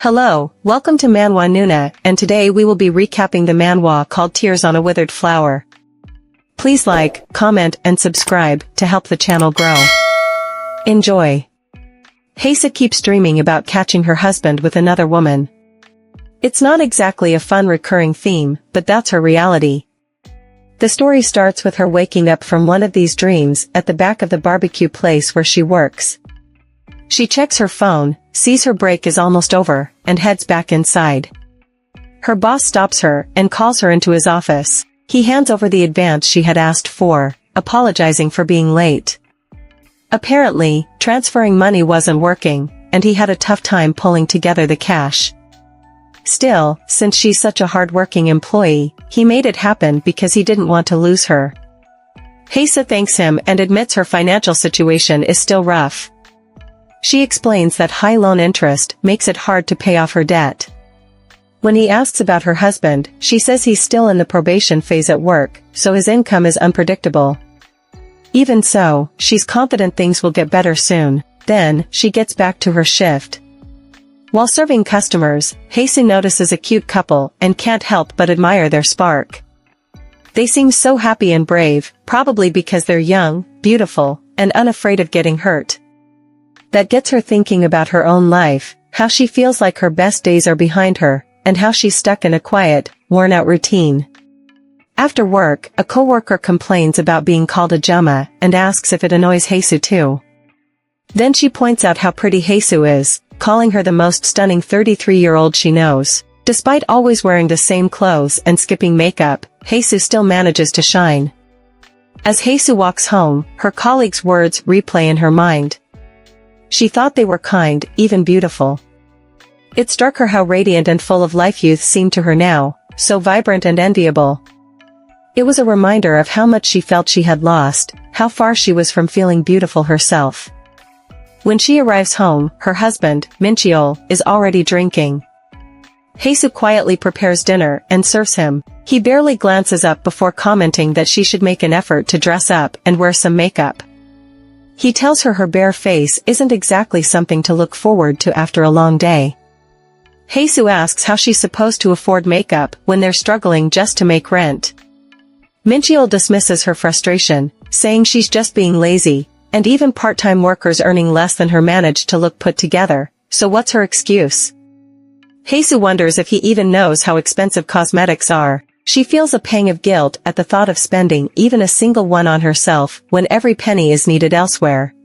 Hello, welcome to Manhwa Nuna, and today we will be recapping the manhwa called Tears on a Withered Flower. Please like, comment, and subscribe to help the channel grow. Enjoy. Hae-soo keeps dreaming about catching her husband with another woman. It's not exactly a fun recurring theme, but that's her reality. The story starts with her waking up from one of these dreams at the back of the barbecue place where she works. She checks her phone, sees her break is almost over, and heads back inside. Her boss stops her and calls her into his office. He hands over the advance she had asked for, apologizing for being late. Apparently, transferring money wasn't working, and he had a tough time pulling together the cash. Still, since she's such a hard-working employee, he made it happen because he didn't want to lose her. Hae-soo thanks him and admits her financial situation is still rough. She explains that high loan interest makes it hard to pay off her debt. When he asks about her husband, she says he's still in the probation phase at work, so his income is unpredictable. Even so, she's confident things will get better soon. Then, she gets back to her shift. While serving customers, Hae-soo notices a cute couple and can't help but admire their spark. They seem so happy and brave, probably because they're young, beautiful, and unafraid of getting hurt. That gets her thinking about her own life, how she feels like her best days are behind her, and how she's stuck in a quiet, worn-out routine. After work, a coworker complains about being called a jama and asks if it annoys Hae-soo too. Then she points out how pretty Hae-soo is, calling her the most stunning 33-year-old she knows. Despite always wearing the same clothes and skipping makeup, Hae-soo still manages to shine. As Hae-soo walks home, her colleagues' words replay in her mind. She thought they were kind, even beautiful. It struck her how radiant and full of life youth seemed to her now, so vibrant and enviable. It was a reminder of how much she felt she had lost, how far she was from feeling beautiful herself. When she arrives home, her husband, Min-cheol, is already drinking. Hae-soo quietly prepares dinner and serves him. He barely glances up before commenting that she should make an effort to dress up and wear some makeup. He tells her bare face isn't exactly something to look forward to after a long day. Hae-soo asks how she's supposed to afford makeup when they're struggling just to make rent. Min-cheol dismisses her frustration, saying she's just being lazy, and even part-time workers earning less than her manage to look put together, so what's her excuse? Hae-soo wonders if he even knows how expensive cosmetics are. She feels a pang of guilt at the thought of spending even a single one on herself when every penny is needed elsewhere.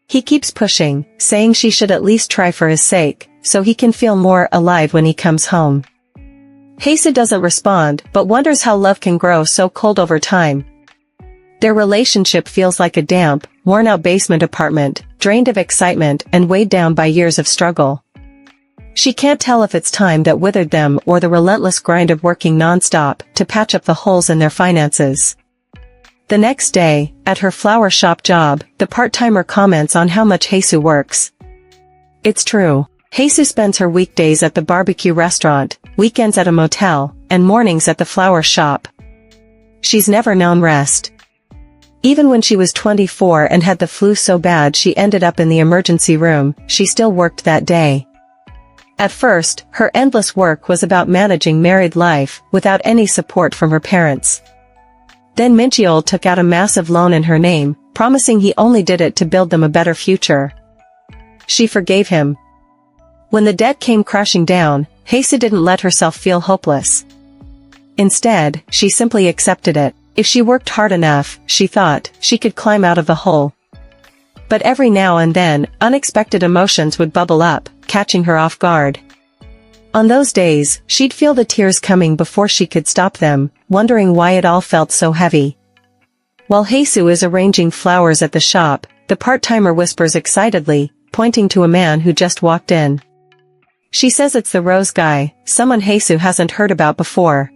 He keeps pushing, saying she should at least try for his sake, so he can feel more alive when he comes home. Hae-soo doesn't respond but wonders how love can grow so cold over time. Their relationship feels like a damp, worn-out basement apartment, drained of excitement and weighed down by years of struggle. She can't tell if it's time that withered them or the relentless grind of working non-stop to patch up the holes in their finances. The next day, at her flower shop job, the part-timer comments on how much Hae-soo works. It's true. Hae-soo spends her weekdays at the barbecue restaurant, weekends at a motel, and mornings at the flower shop. She's never known rest. Even when she was 24 and had the flu so bad she ended up in the emergency room, she still worked that day. At first, her endless work was about managing married life without any support from her parents. Then Min-cheol took out a massive loan in her name, promising he only did it to build them a better future. She forgave him. When the debt came crashing down, Hae-soo didn't let herself feel hopeless. Instead, she simply accepted it. If she worked hard enough, she thought, she could climb out of the hole. But every now and then, unexpected emotions would bubble up, catching her off guard. On those days, she'd feel the tears coming before she could stop them, wondering why it all felt so heavy. While Hae-soo is arranging flowers at the shop, the part-timer whispers excitedly, pointing to a man who just walked in. She says it's the rose guy, someone Hae-soo hasn't heard about before.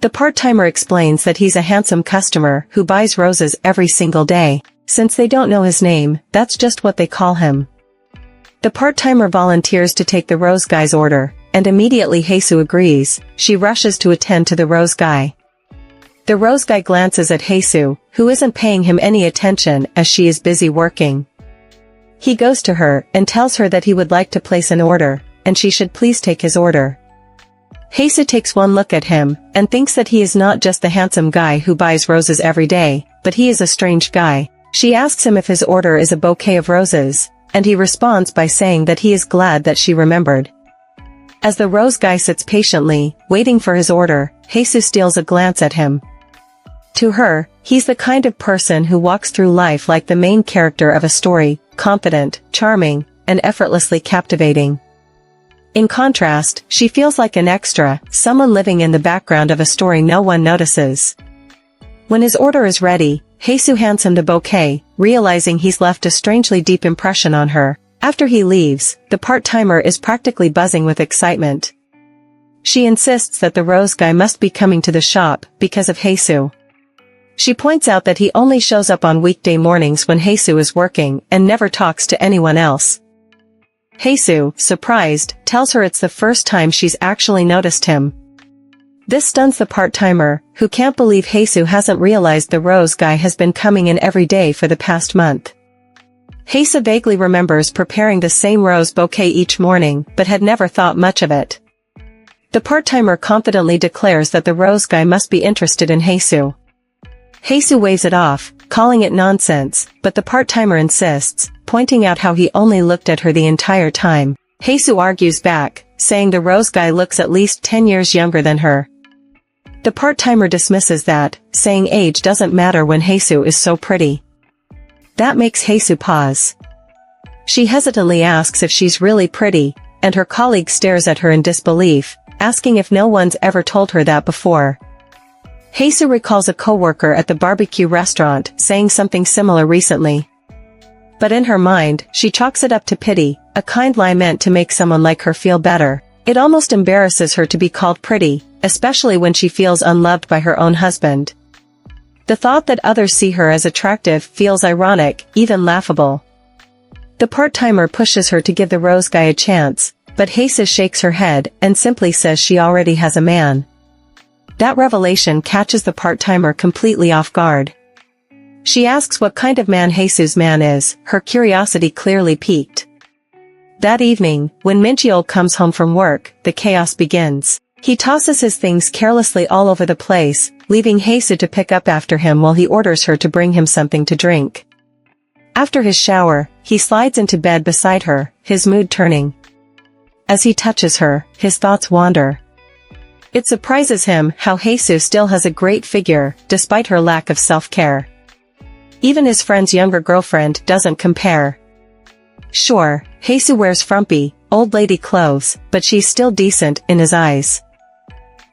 The part-timer explains that he's a handsome customer who buys roses every single day. Since they don't know his name, that's just what they call him. The part-timer volunteers to take the rose guy's order, and immediately Hae-soo agrees. She rushes to attend to the rose guy. The rose guy glances at Hae-soo, who isn't paying him any attention as she is busy working. He goes to her and tells her that he would like to place an order, and she should please take his order. Hae-soo takes one look at him, and thinks that he is not just the handsome guy who buys roses every day, but he is a strange guy. She asks him if his order is a bouquet of roses, and he responds by saying that he is glad that she remembered. As the rose guy sits patiently, waiting for his order, Hae-soo steals a glance at him. To her, he's the kind of person who walks through life like the main character of a story, confident, charming, and effortlessly captivating. In contrast, she feels like an extra, someone living in the background of a story no one notices. When his order is ready, Hae-soo hands him the bouquet, realizing he's left a strangely deep impression on her. After he leaves, the part-timer is practically buzzing with excitement. She insists that the rose guy must be coming to the shop because of Hae-soo. She points out that he only shows up on weekday mornings when Hae-soo is working and never talks to anyone else. Hae-soo, surprised, tells her it's the first time she's actually noticed him. This stuns the part-timer, who can't believe Hae-soo hasn't realized the rose guy has been coming in every day for the past month. Hae-soo vaguely remembers preparing the same rose bouquet each morning, but had never thought much of it. The part-timer confidently declares that the rose guy must be interested in Hae-soo. Hae-soo waves it off, calling it nonsense, but the part-timer insists, pointing out how he only looked at her the entire time. Hae-soo argues back, saying the rose guy looks at least 10 years younger than her. The part-timer dismisses that, saying age doesn't matter when Hae-soo is so pretty. That makes Hae-soo pause. She hesitantly asks if she's really pretty, and her colleague stares at her in disbelief, asking if no one's ever told her that before. Hae-soo recalls a coworker at the barbecue restaurant saying something similar recently. But in her mind, she chalks it up to pity, a kind lie meant to make someone like her feel better. It almost embarrasses her to be called pretty, especially when she feels unloved by her own husband. The thought that others see her as attractive feels ironic, even laughable. The part-timer pushes her to give the rose guy a chance, but Hae-soo shakes her head and simply says she already has a man. That revelation catches the part-timer completely off guard. She asks what kind of man Hae-soo's man is, her curiosity clearly piqued. That evening, when Min-cheol comes home from work, the chaos begins. He tosses his things carelessly all over the place, leaving Hae-soo to pick up after him while he orders her to bring him something to drink. After his shower, he slides into bed beside her, his mood turning. As he touches her, his thoughts wander. It surprises him how Hae-soo still has a great figure, despite her lack of self-care. Even his friend's younger girlfriend doesn't compare. Sure, Hae-soo wears frumpy, old lady clothes, but she's still decent in his eyes.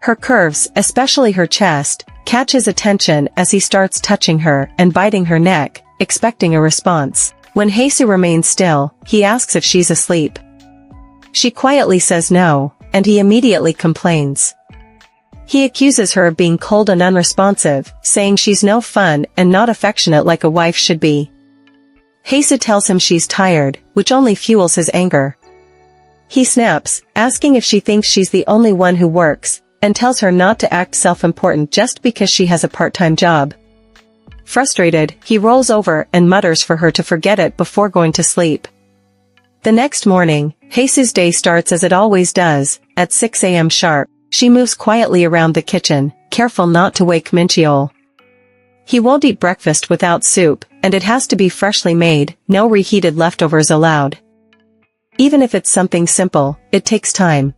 Her curves, especially her chest, catch his attention as he starts touching her and biting her neck, expecting a response. When Hae-soo remains still, he asks if she's asleep. She quietly says no, and he immediately complains. He accuses her of being cold and unresponsive, saying she's no fun and not affectionate like a wife should be. Hae-soo tells him she's tired, which only fuels his anger. He snaps, asking if she thinks she's the only one who works, and tells her not to act self-important just because she has a part-time job. Frustrated, he rolls over and mutters for her to forget it before going to sleep. The next morning, Hae-soo's day starts as it always does, at 6 a.m. sharp. She moves quietly around the kitchen, careful not to wake Min-cheol. He won't eat breakfast without soup, and it has to be freshly made, no reheated leftovers allowed. Even if it's something simple, it takes time.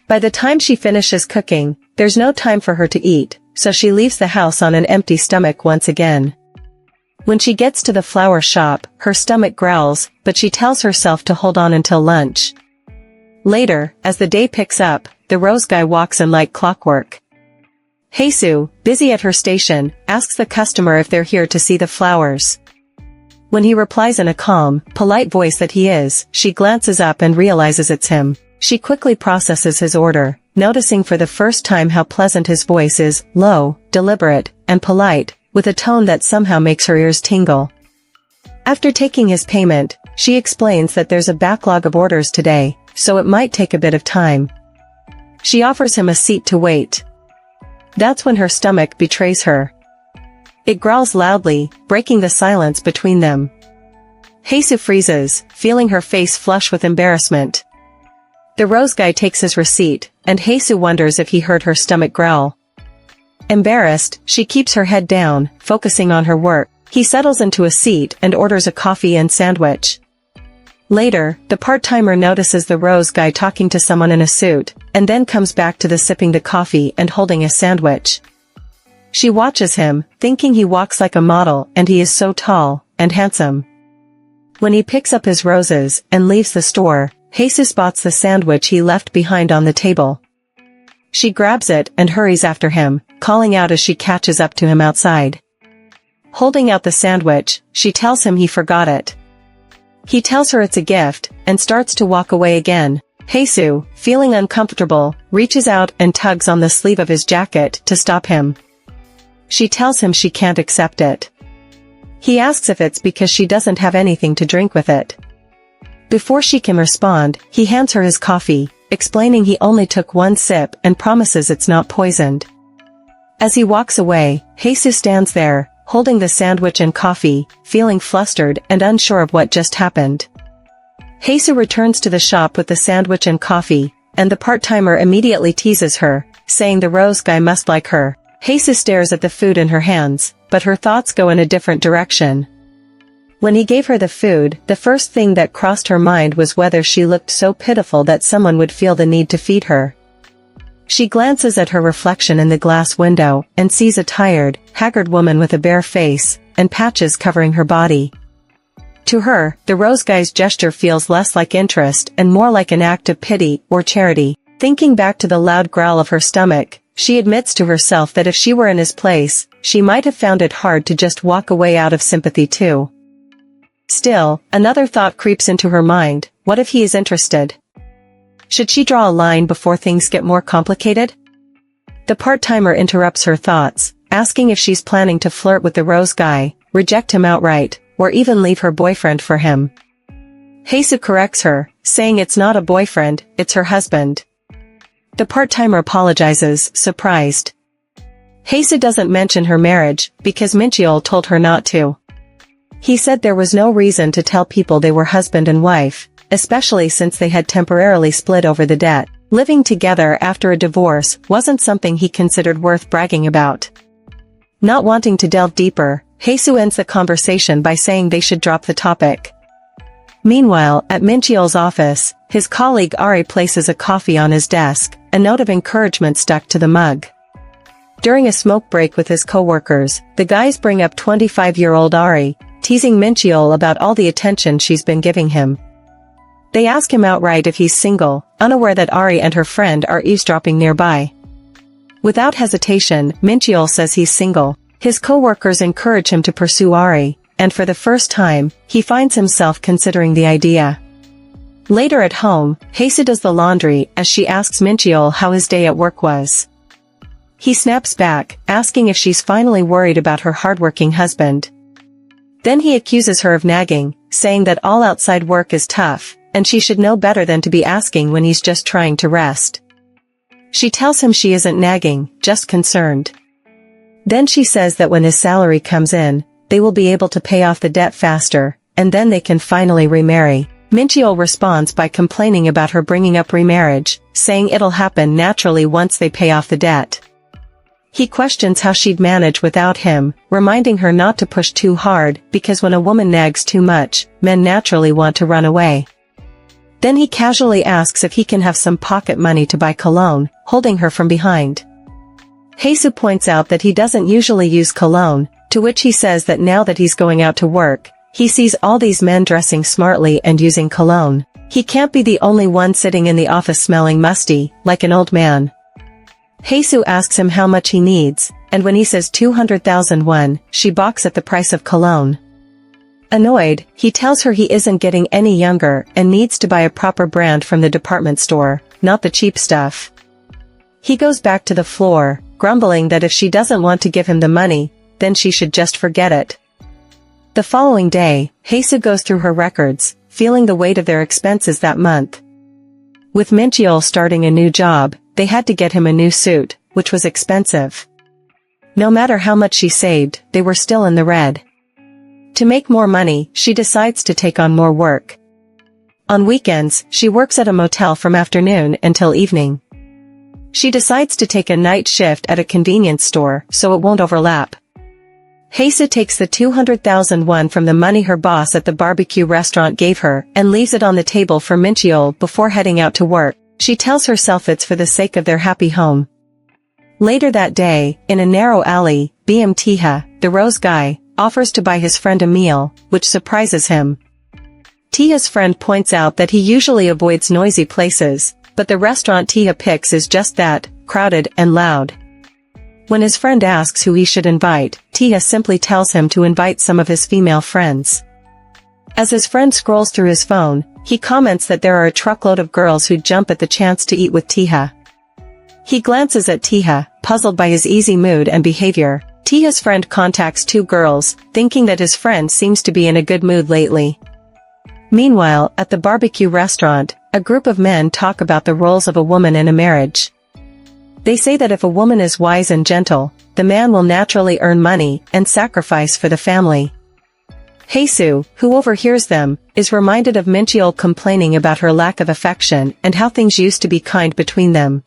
By the time she finishes cooking, there's no time for her to eat, so she leaves the house on an empty stomach once again. When she gets to the flower shop, her stomach growls, but she tells herself to hold on until lunch. Later, as the day picks up, the rose guy walks in like clockwork. Hae-soo, busy at her station, asks the customer if they're here to see the flowers. When he replies in a calm, polite voice that he is, she glances up and realizes it's him. She quickly processes his order, noticing for the first time how pleasant his voice is, low, deliberate, and polite, with a tone that somehow makes her ears tingle. After taking his payment, she explains that there's a backlog of orders today, so it might take a bit of time. She offers him a seat to wait. That's when her stomach betrays her. It growls loudly, breaking the silence between them. Hae-soo freezes, feeling her face flush with embarrassment. The rose guy takes his receipt, and Hae-soo wonders if he heard her stomach growl. Embarrassed, she keeps her head down, focusing on her work. He settles into a seat and orders a coffee and sandwich. Later, the part-timer notices the rose guy talking to someone in a suit, and then comes back to the sipping the coffee and holding a sandwich. She watches him, thinking he walks like a model and he is so tall and handsome. When he picks up his roses and leaves the store, Hae-soo spots the sandwich he left behind on the table. She grabs it and hurries after him, calling out as she catches up to him outside. Holding out the sandwich, she tells him he forgot it. He tells her it's a gift, and starts to walk away again. Hae-soo, feeling uncomfortable, reaches out and tugs on the sleeve of his jacket to stop him. She tells him she can't accept it. He asks if it's because she doesn't have anything to drink with it. Before she can respond, he hands her his coffee, explaining he only took one sip and promises it's not poisoned. As he walks away, Hae-soo stands there, holding the sandwich and coffee, feeling flustered and unsure of what just happened. Hae-soo returns to the shop with the sandwich and coffee, and the part-timer immediately teases her, saying the rose guy must like her. Hae-soo stares at the food in her hands, but her thoughts go in a different direction. When he gave her the food, the first thing that crossed her mind was whether she looked so pitiful that someone would feel the need to feed her. She glances at her reflection in the glass window and sees a tired, haggard woman with a bare face and patches covering her body. To her, the rose guy's gesture feels less like interest and more like an act of pity or charity. Thinking back to the loud growl of her stomach, she admits to herself that if she were in his place, she might have found it hard to just walk away out of sympathy too. Still, another thought creeps into her mind: what if he is interested? Should she draw a line before things get more complicated? The part-timer interrupts her thoughts, asking if she's planning to flirt with the rose guy, reject him outright, or even leave her boyfriend for him. Hae-soo corrects her, saying it's not a boyfriend, it's her husband. The part-timer apologizes, surprised. Hae-soo doesn't mention her marriage, because Min-cheol told her not to. He said there was no reason to tell people they were husband and wife, especially since they had temporarily split over the debt. Living together after a divorce wasn't something he considered worth bragging about. Not wanting to delve deeper, Hae-soo ends the conversation by saying they should drop the topic. Meanwhile, at Min-cheol's office, his colleague Ari places a coffee on his desk, a note of encouragement stuck to the mug. During a smoke break with his co-workers, the guys bring up 25-year-old Ari, teasing Min-cheol about all the attention she's been giving him. They ask him outright if he's single, unaware that Ari and her friend are eavesdropping nearby. Without hesitation, Min-cheol says he's single. His co-workers encourage him to pursue Ari, and for the first time, he finds himself considering the idea. Later at home, Hae-soo does the laundry as she asks Min-cheol how his day at work was. He snaps back, asking if she's finally worried about her hardworking husband. Then he accuses her of nagging, saying that all outside work is tough, and she should know better than to be asking when he's just trying to rest. She tells him she isn't nagging, just concerned. Then she says that when his salary comes in, they will be able to pay off the debt faster, and then they can finally remarry. Min-cheol responds by complaining about her bringing up remarriage, saying it'll happen naturally once they pay off the debt. He questions how she'd manage without him, reminding her not to push too hard because when a woman nags too much, men naturally want to run away. Then he casually asks if he can have some pocket money to buy cologne, holding her from behind. Hae-soo points out that he doesn't usually use cologne, to which he says that now that he's going out to work, he sees all these men dressing smartly and using cologne. He can't be the only one sitting in the office smelling musty, like an old man. Hae-soo asks him how much he needs, and when he says 200,000 won, she balks at the price of cologne. Annoyed, he tells her he isn't getting any younger and needs to buy a proper brand from the department store, not the cheap stuff. He goes back to the floor, grumbling that if she doesn't want to give him the money, then she should just forget it. The following day, Hae-soo goes through her records, feeling the weight of their expenses that month. With Min-cheol starting a new job, they had to get him a new suit, which was expensive. No matter how much she saved, they were still in the red. To make more money, she decides to take on more work. On weekends, she works at a motel from afternoon until evening. She decides to take a night shift at a convenience store so it won't overlap. Hae-soo takes the 200,000 won from the money her boss at the barbecue restaurant gave her and leaves it on the table for Min-cheol before heading out to work. She tells herself it's for the sake of their happy home. Later that day, in a narrow alley, BM Tae-ha, the rose guy, offers to buy his friend a meal, which surprises him. Tae-ha's friend points out that he usually avoids noisy places, but the restaurant Tae-ha picks is just that, crowded and loud. When his friend asks who he should invite, Tae-ha simply tells him to invite some of his female friends. As his friend scrolls through his phone, he comments that there are a truckload of girls who'd jump at the chance to eat with Tae-ha. He glances at Tae-ha, puzzled by his easy mood and behavior. Tae-ha's friend contacts two girls, thinking that his friend seems to be in a good mood lately. Meanwhile, at the barbecue restaurant, a group of men talk about the roles of a woman in a marriage. They say that if a woman is wise and gentle, the man will naturally earn money and sacrifice for the family. Hae-soo, who overhears them, is reminded of Min-cheol complaining about her lack of affection and how things used to be kind between them.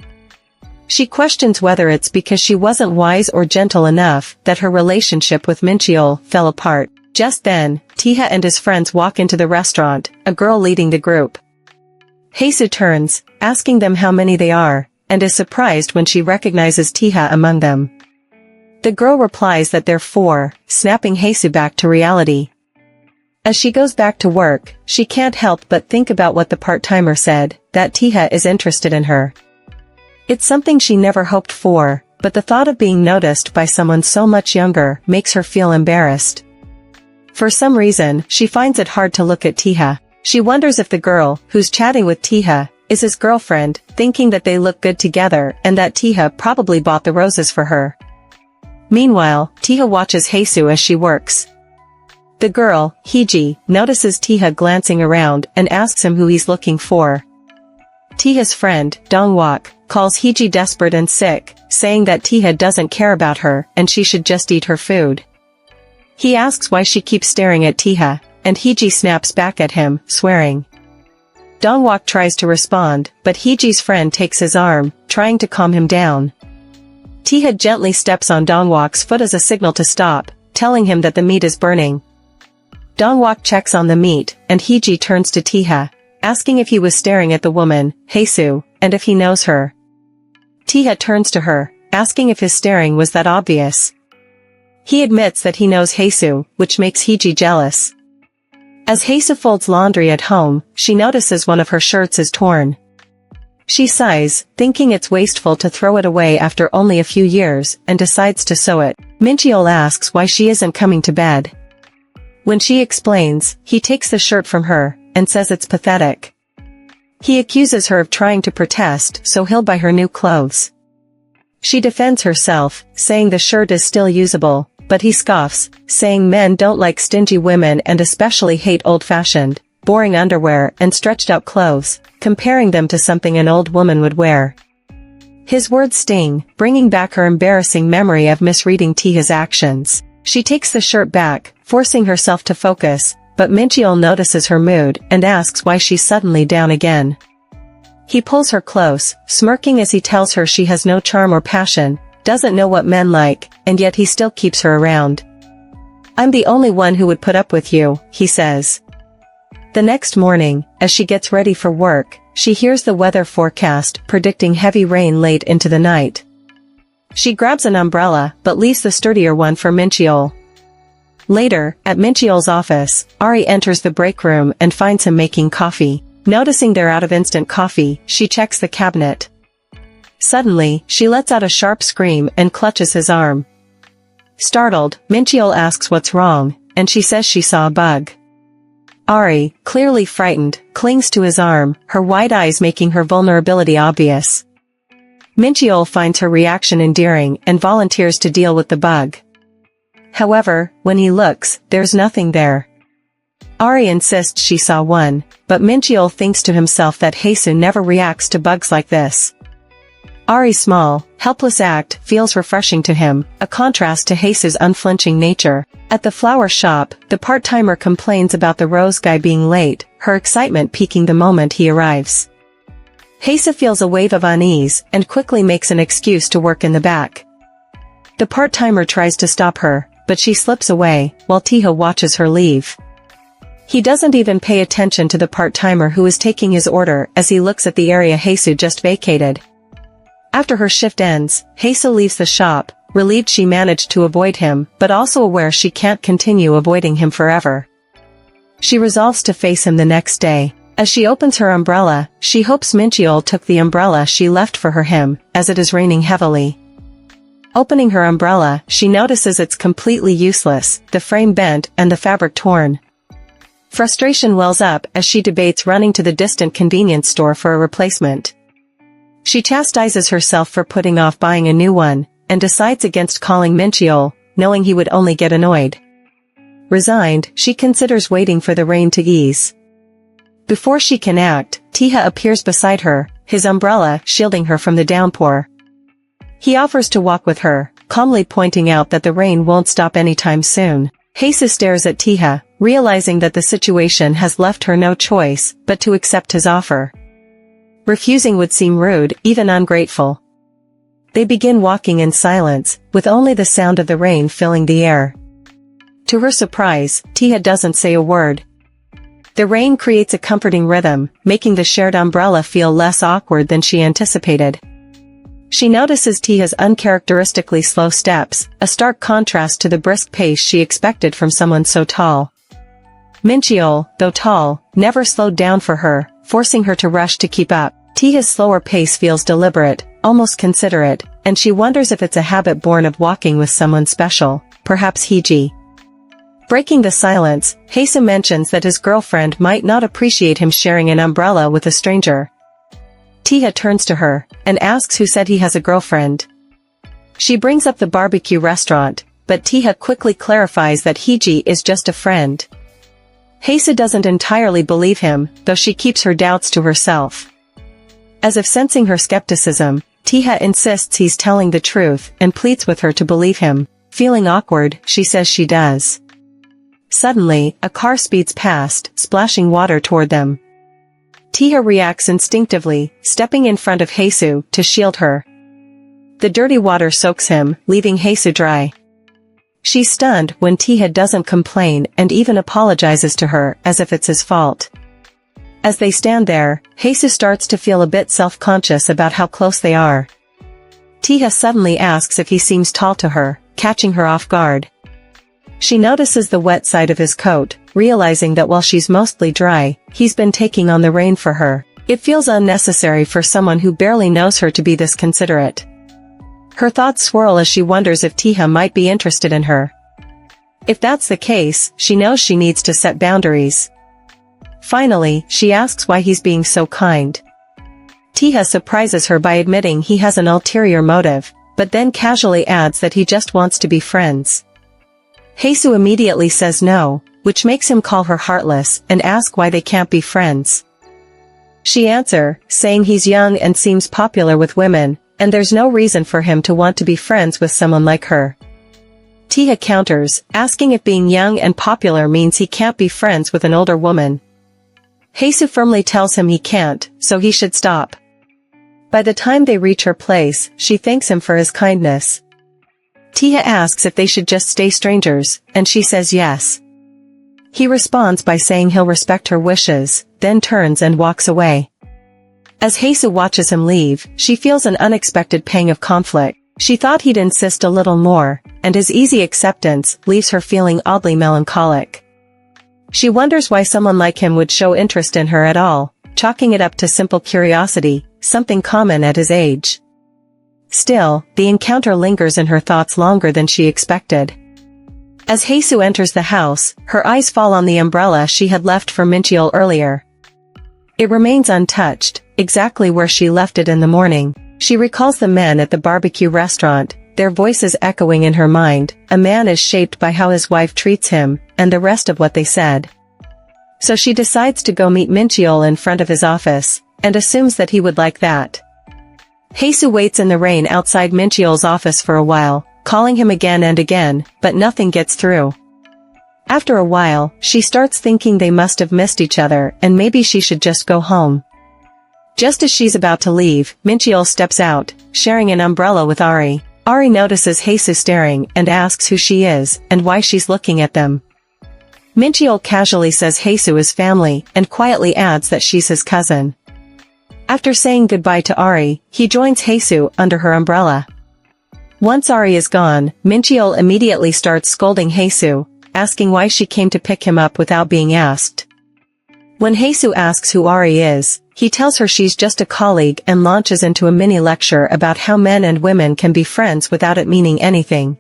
She questions whether it's because she wasn't wise or gentle enough that her relationship with Min-cheol fell apart. Just then, Tae-ha and his friends walk into the restaurant, a girl leading the group. Hae-soo turns, asking them how many they are, and is surprised when she recognizes Tae-ha among them. The girl replies that they're 4, snapping Hae-soo back to reality. As she goes back to work, she can't help but think about what the part-timer said, that Tae-ha is interested in her. It's something she never hoped for, but the thought of being noticed by someone so much younger makes her feel embarrassed. For some reason, she finds it hard to look at Tae-ha. She wonders if the girl, who's chatting with Tae-ha, is his girlfriend, thinking that they look good together and that Tae-ha probably bought the roses for her. Meanwhile, Tae-ha watches Hae-soo as she works. The girl, Hee-ji, notices Tae-ha glancing around and asks him who he's looking for. Tae-ha's friend, Dong-wook, calls Hee-ji desperate and sick, saying that Tae-ha doesn't care about her and she should just eat her food. He asks why she keeps staring at Tae-ha, and Hee-ji snaps back at him, swearing. Dong-wook tries to respond, but Hee-ji's friend takes his arm, trying to calm him down. Tae-ha gently steps on Dong-wook's foot as a signal to stop, telling him that the meat is burning. Dong-wook checks on the meat, and Hee-ji turns to Tae-ha, asking if he was staring at the woman, Hae-soo, and if he knows her. Tae-ha turns to her, asking if his staring was that obvious. He admits that he knows Hae-soo, which makes Hee-ji jealous. As Hae-soo folds laundry at home, she notices one of her shirts is torn. She sighs, thinking it's wasteful to throw it away after only a few years, and decides to sew it. Min-cheol asks why she isn't coming to bed. When she explains, he takes the shirt from her, and says it's pathetic. He accuses her of trying to protest so he'll buy her new clothes. She defends herself, saying the shirt is still usable, but he scoffs, saying men don't like stingy women and especially hate old-fashioned, boring underwear and stretched-out clothes, comparing them to something an old woman would wear. His words sting, bringing back her embarrassing memory of misreading Tae-ha's actions. She takes the shirt back, forcing herself to focus, but Min-cheol notices her mood and asks why she's suddenly down again. He pulls her close, smirking as he tells her she has no charm or passion, doesn't know what men like, and yet he still keeps her around. "I'm the only one who would put up with you," he says. The next morning, as she gets ready for work, she hears the weather forecast predicting heavy rain late into the night. She grabs an umbrella but leaves the sturdier one for Min-cheol. Later, at Min-cheol's office, Ari enters the break room and finds him making coffee. Noticing they're out of instant coffee, she checks the cabinet. Suddenly, she lets out a sharp scream and clutches his arm. Startled, Min-cheol asks what's wrong, and she says she saw a bug. Ari, clearly frightened, clings to his arm, her wide eyes making her vulnerability obvious. Min-cheol finds her reaction endearing and volunteers to deal with the bug. However, when he looks, there's nothing there. Ari insists she saw one, but Min-cheol thinks to himself that Hae-soo never reacts to bugs like this. Ari's small, helpless act feels refreshing to him, a contrast to Hae-soo's unflinching nature. At the flower shop, the part-timer complains about the rose guy being late, her excitement peaking the moment he arrives. Hae-soo feels a wave of unease and quickly makes an excuse to work in the back. The part-timer tries to stop her, but she slips away, while Tae-ha watches her leave. He doesn't even pay attention to the part-timer who is taking his order as he looks at the area Hae-soo just vacated. After her shift ends, Hae-soo leaves the shop, relieved she managed to avoid him, but also aware she can't continue avoiding him forever. She resolves to face him the next day. As she opens her umbrella, she hopes Mincheol took the umbrella she left for him, as it is raining heavily. Opening her umbrella, she notices it's completely useless, the frame bent and the fabric torn. Frustration wells up as she debates running to the distant convenience store for a replacement. She chastises herself for putting off buying a new one, and decides against calling Mincheol, knowing he would only get annoyed. Resigned, she considers waiting for the rain to ease. Before she can act, Tae-ha appears beside her, his umbrella shielding her from the downpour. He offers to walk with her, calmly pointing out that the rain won't stop anytime soon. Hae-soo stares at Tae-ha, realizing that the situation has left her no choice but to accept his offer. Refusing would seem rude, even ungrateful. They begin walking in silence, with only the sound of the rain filling the air. To her surprise, Tae-ha doesn't say a word. The rain creates a comforting rhythm, making the shared umbrella feel less awkward than she anticipated. She notices Tae-ha's uncharacteristically slow steps, a stark contrast to the brisk pace she expected from someone so tall. Mincheol, though tall, never slowed down for her, forcing her to rush to keep up. Tae-ha's slower pace feels deliberate, almost considerate, and she wonders if it's a habit born of walking with someone special, perhaps Hee-ji. Breaking the silence, Hae-soo mentions that his girlfriend might not appreciate him sharing an umbrella with a stranger. Tae-ha turns to her, and asks who said he has a girlfriend. She brings up the barbecue restaurant, but Tae-ha quickly clarifies that Hee-ji is just a friend. Hae-soo doesn't entirely believe him, though she keeps her doubts to herself. As if sensing her skepticism, Tae-ha insists he's telling the truth and pleads with her to believe him. Feeling awkward, she says she does. Suddenly, a car speeds past, splashing water toward them. Tae-ha reacts instinctively, stepping in front of Hae-soo to shield her. The dirty water soaks him, leaving Hae-soo dry. She's stunned when Tae-ha doesn't complain and even apologizes to her as if it's his fault. As they stand there, Hae-soo starts to feel a bit self-conscious about how close they are. Tae-ha suddenly asks if he seems tall to her, catching her off guard. She notices the wet side of his coat, realizing that while she's mostly dry, he's been taking on the rain for her. It feels unnecessary for someone who barely knows her to be this considerate. Her thoughts swirl as she wonders if Tae-ha might be interested in her. If that's the case, she knows she needs to set boundaries. Finally, she asks why he's being so kind. Tae-ha surprises her by admitting he has an ulterior motive, but then casually adds that he just wants to be friends. Hae-soo immediately says no, which makes him call her heartless and ask why they can't be friends. She answers, saying he's young and seems popular with women, and there's no reason for him to want to be friends with someone like her. Tae-ha counters, asking if being young and popular means he can't be friends with an older woman. Hae-soo firmly tells him he can't, so he should stop. By the time they reach her place, she thanks him for his kindness. Tae-ha asks if they should just stay strangers, and she says yes. He responds by saying he'll respect her wishes, then turns and walks away. As Hae-soo watches him leave, she feels an unexpected pang of conflict. She thought he'd insist a little more, and his easy acceptance leaves her feeling oddly melancholic. She wonders why someone like him would show interest in her at all, chalking it up to simple curiosity, something common at his age. Still, the encounter lingers in her thoughts longer than she expected. As Hae-soo enters the house, her eyes fall on the umbrella she had left for Mincheol earlier. It remains untouched, exactly where she left it in the morning. She recalls the men at the barbecue restaurant, their voices echoing in her mind. A man is shaped by how his wife treats him, and the rest of what they said. So she decides to go meet Mincheol in front of his office, and assumes that he would like that. Hae-soo waits in the rain outside Min-cheol's office for a while, calling him again and again, but nothing gets through. After a while, she starts thinking they must have missed each other and maybe she should just go home. Just as she's about to leave, Min-cheol steps out, sharing an umbrella with Ari. Ari notices Hae-soo staring and asks who she is and why she's looking at them. Min-cheol casually says Hae-soo is family and quietly adds that she's his cousin. After saying goodbye to Ari, he joins Hae-soo under her umbrella. Once Ari is gone, Min-cheol immediately starts scolding Hae-soo, asking why she came to pick him up without being asked. When Hae-soo asks who Ari is, he tells her she's just a colleague and launches into a mini lecture about how men and women can be friends without it meaning anything.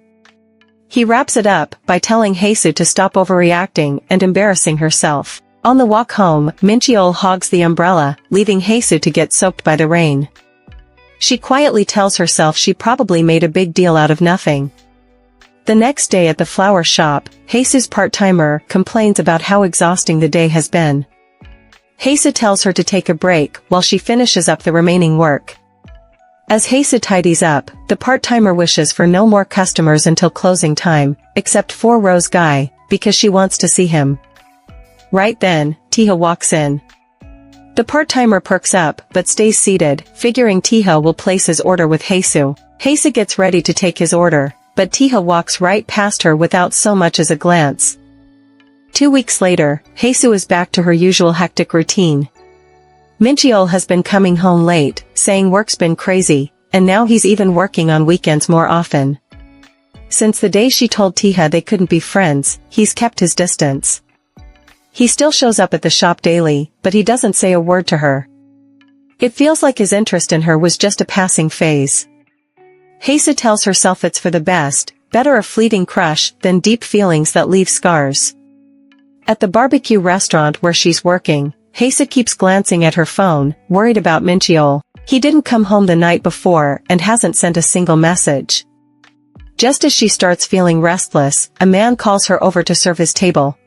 He wraps it up by telling Hae-soo to stop overreacting and embarrassing herself. On the walk home, Min-cheol hogs the umbrella, leaving Hae-soo to get soaked by the rain. She quietly tells herself she probably made a big deal out of nothing. The next day at the flower shop, Hae-soo's part-timer complains about how exhausting the day has been. Hae-soo tells her to take a break while she finishes up the remaining work. As Hae-soo tidies up, the part-timer wishes for no more customers until closing time, except for Rose Guy, because she wants to see him. Right then, Tae-ha walks in. The part-timer perks up but stays seated, figuring Tae-ha will place his order with Hae-soo. Hae-soo gets ready to take his order, but Tae-ha walks right past her without so much as a glance. 2 weeks later, Hae-soo is back to her usual hectic routine. Min-cheol has been coming home late, saying work's been crazy, and now he's even working on weekends more often. Since the day she told Tae-ha they couldn't be friends, he's kept his distance. He still shows up at the shop daily, but he doesn't say a word to her. It feels like his interest in her was just a passing phase. Hae-soo tells herself it's for the best, better a fleeting crush than deep feelings that leave scars. At the barbecue restaurant where she's working, Hae-soo keeps glancing at her phone, worried about Min-cheol. He didn't come home the night before and hasn't sent a single message. Just as she starts feeling restless, a man calls her over to serve his table.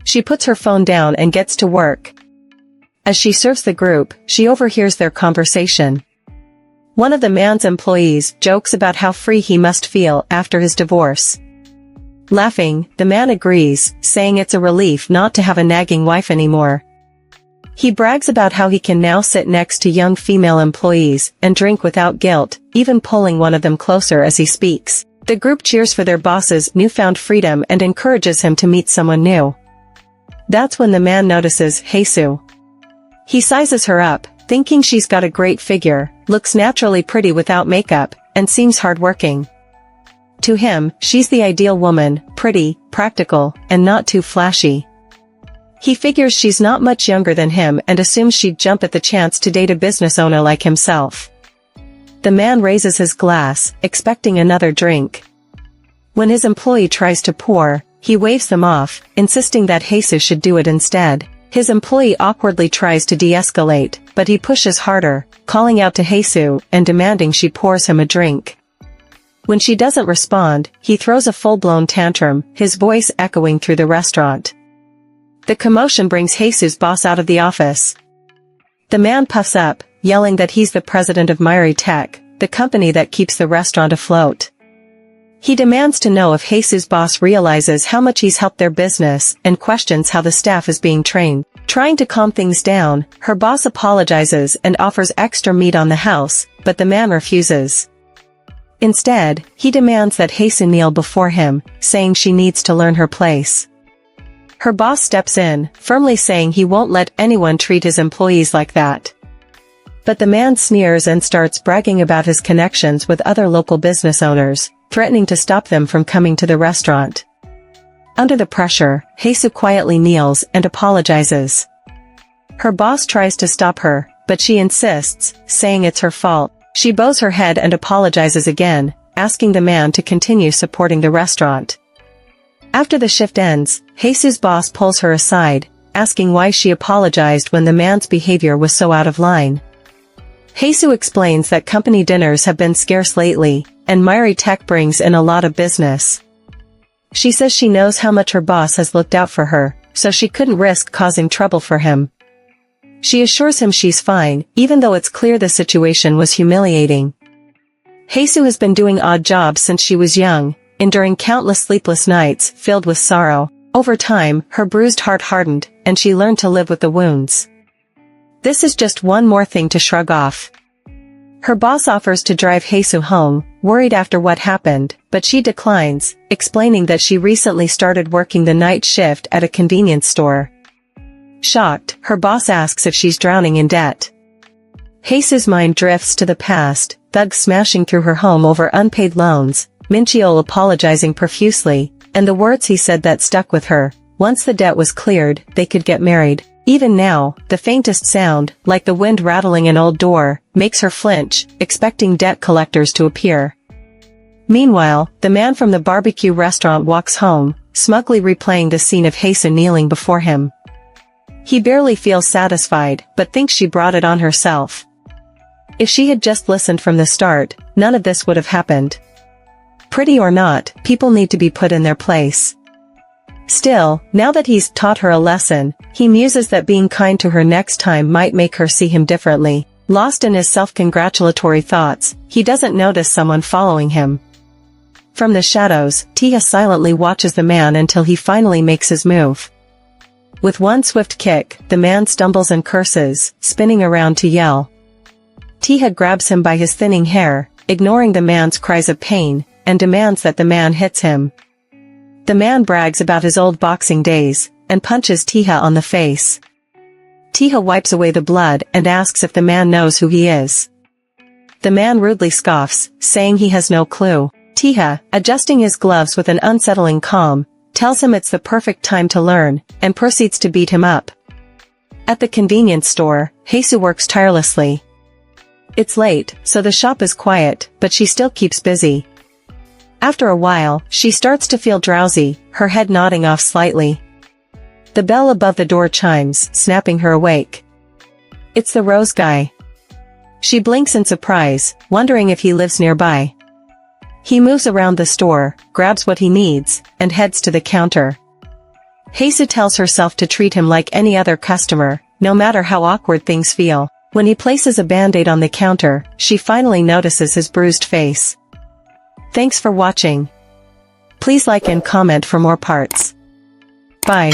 She puts her phone down and gets to work. As she serves the group, she overhears their conversation. One of the man's employees jokes about how free he must feel after his divorce. Laughing, the man agrees, saying it's a relief not to have a nagging wife anymore. He brags about how he can now sit next to young female employees and drink without guilt, even pulling one of them closer as he speaks. The group cheers for their boss's newfound freedom and encourages him to meet someone new. That's when the man notices Hae-soo. He sizes her up, thinking she's got a great figure, looks naturally pretty without makeup, and seems hardworking. To him, she's the ideal woman, pretty, practical, and not too flashy. He figures she's not much younger than him and assumes she'd jump at the chance to date a business owner like himself. The man raises his glass, expecting another drink. When his employee tries to pour, he waves them off, insisting that Hae-soo should do it instead. His employee awkwardly tries to de-escalate, but he pushes harder, calling out to Hae-soo and demanding she pours him a drink. When she doesn't respond, he throws a full-blown tantrum, his voice echoing through the restaurant. The commotion brings Hae-soo's boss out of the office. The man puffs up, yelling that he's the president of Myri Tech, the company that keeps the restaurant afloat. He demands to know if Hae-soo's boss realizes how much he's helped their business and questions how the staff is being trained. Trying to calm things down, her boss apologizes and offers extra meat on the house, but the man refuses. Instead, he demands that Hae-soo kneel before him, saying she needs to learn her place. Her boss steps in, firmly saying he won't let anyone treat his employees like that. But the man sneers and starts bragging about his connections with other local business owners, threatening to stop them from coming to the restaurant. Under the pressure, Hae-soo quietly kneels and apologizes. Her boss tries to stop her, but she insists, saying it's her fault. She bows her head and apologizes again, asking the man to continue supporting the restaurant. After the shift ends, Hae-soo's boss pulls her aside, asking why she apologized when the man's behavior was so out of line. Hae-soo explains that company dinners have been scarce lately, and Myri Tech brings in a lot of business. She says she knows how much her boss has looked out for her, so she couldn't risk causing trouble for him. She assures him she's fine, even though it's clear the situation was humiliating. Hae-soo has been doing odd jobs since she was young, enduring countless sleepless nights filled with sorrow. Over time, her bruised heart hardened, and she learned to live with the wounds. This is just one more thing to shrug off. Her boss offers to drive Hae-soo home, worried after what happened, but she declines, explaining that she recently started working the night shift at a convenience store. Shocked, her boss asks if she's drowning in debt. Hae-soo's mind drifts to the past, thugs smashing through her home over unpaid loans, Min-cheol apologizing profusely, and the words he said that stuck with her. Once the debt was cleared, they could get married. Even now, the faintest sound, like the wind rattling an old door, makes her flinch, expecting debt collectors to appear. Meanwhile, the man from the barbecue restaurant walks home, smugly replaying the scene of Hae-soo kneeling before him. He barely feels satisfied, but thinks she brought it on herself. If she had just listened from the start, none of this would have happened. Pretty or not, people need to be put in their place. Still, now that he's taught her a lesson, he muses that being kind to her next time might make her see him differently. Lost in his self-congratulatory thoughts, he doesn't notice someone following him. From the shadows, Tae-ha silently watches the man until he finally makes his move. With one swift kick, the man stumbles and curses, spinning around to yell. Tae-ha grabs him by his thinning hair, ignoring the man's cries of pain, and demands that the man hits him. The man brags about his old boxing days, and punches Tae-ha on the face. Tae-ha wipes away the blood and asks if the man knows who he is. The man rudely scoffs, saying he has no clue. Tae-ha, adjusting his gloves with an unsettling calm, tells him it's the perfect time to learn, and proceeds to beat him up. At the convenience store, Hae-soo works tirelessly. It's late, so the shop is quiet, but she still keeps busy. After a while, she starts to feel drowsy, her head nodding off slightly. The bell above the door chimes, snapping her awake. It's the rose guy. She blinks in surprise, wondering if he lives nearby. He moves around the store, grabs what he needs, and heads to the counter. Hae-soo tells herself to treat him like any other customer, no matter how awkward things feel. When he places a band-aid on the counter, she finally notices his bruised face. Thanks for watching. Please like and comment for more parts. Bye.